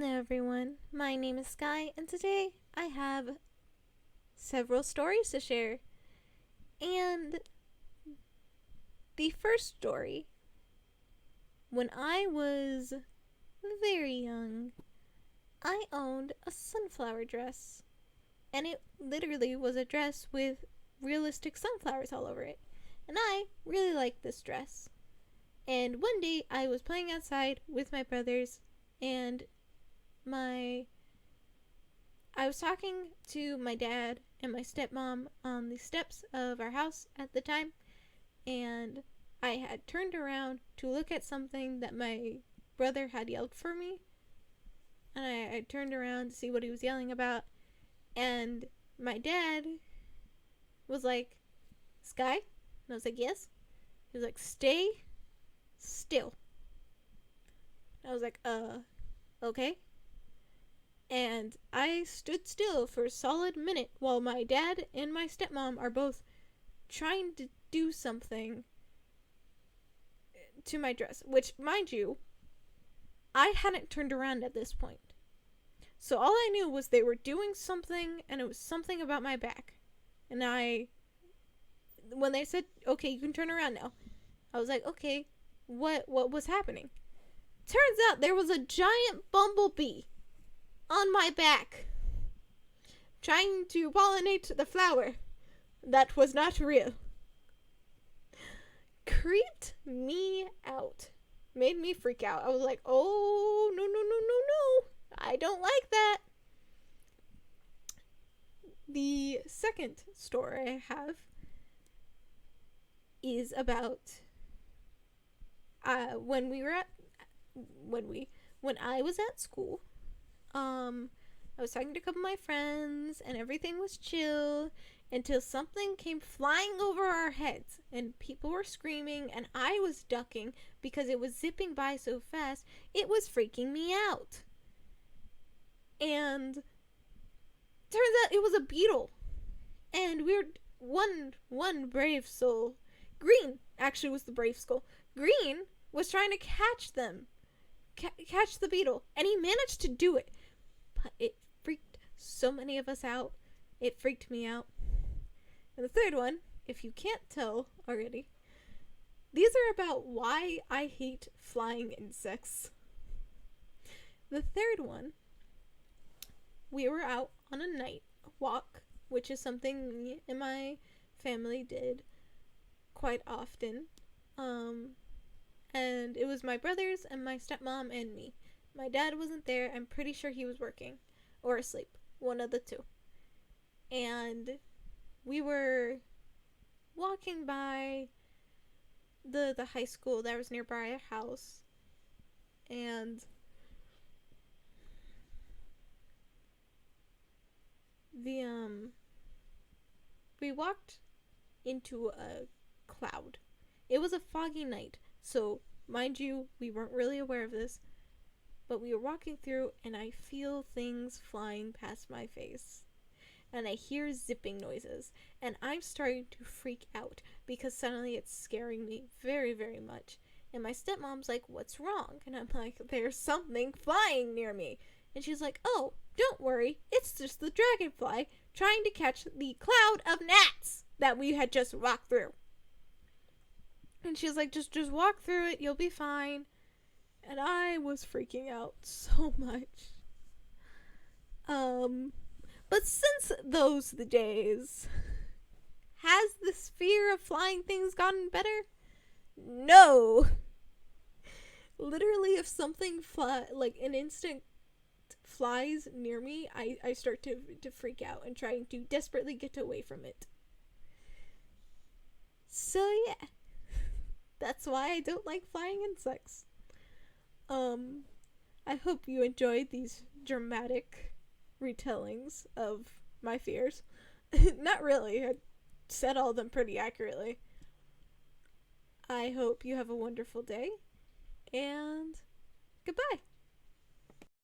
Hello everyone, my name is Sky, and today I have several stories to share. And the first story, when I was very young, I owned a sunflower dress. And it literally was a dress with realistic sunflowers all over it. And I really liked this dress. And one day I was playing outside with my brothers, and I was talking to my dad and my stepmom on the steps of our house at the time, and I had turned around to look at something that my brother had yelled for me, and I turned around to see what he was yelling about, and my dad was like, "Sky?" And I was like, "Yes." He was like, "Stay still." I was like, okay." And I stood still for a solid minute while my dad and my stepmom are both trying to do something to my dress. Which, mind you, I hadn't turned around at this point. So all I knew was they were doing something, and it was something about my back. And when they said, "Okay, you can turn around now," I was like, "Okay, what was happening?" Turns out there was a giant bumblebee on my back, trying to pollinate the flower that was not real. Creeped me out. Made me freak out. I was like, "Oh, no, no, no, no, no. I don't like that." The second story I have is about when I was at school. I was talking to a couple of my friends, and everything was chill until something came flying over our heads, and people were screaming, and I was ducking because it was zipping by so fast, it was freaking me out. And turns out it was a beetle, and we were one brave soul. Green actually was the brave soul. Green was trying to catch catch the beetle, and he managed to do it. But it freaked so many of us out. It freaked me out. And the third one, if you can't tell already, these are about why I hate flying insects. The third one, we were out on a night walk, which is something me and my family did quite often. And it was my brothers and my stepmom and me. My dad wasn't there. I'm pretty sure he was working or asleep. One of the two. And we were walking by the high school that was nearby our house. And we walked into a cloud. It was a foggy night, so mind you, we weren't really aware of this. But we were walking through, and I feel things flying past my face. And I hear zipping noises. And I'm starting to freak out because suddenly it's scaring me very, very much. And my stepmom's like, "What's wrong?" And I'm like, "There's something flying near me." And she's like, "Oh, don't worry. It's just the dragonfly trying to catch the cloud of gnats that we had just walked through." And she's like, just walk through it. You'll be fine." And I was freaking out so much. But since those days, has this fear of flying things gotten better? No. Literally, if something like an instant flies near me, I start to freak out and trying to desperately get away from it. So yeah, that's why I don't like flying insects. I hope you enjoyed these dramatic retellings of my fears. Not really. I said all of them pretty accurately. I hope you have a wonderful day, and goodbye.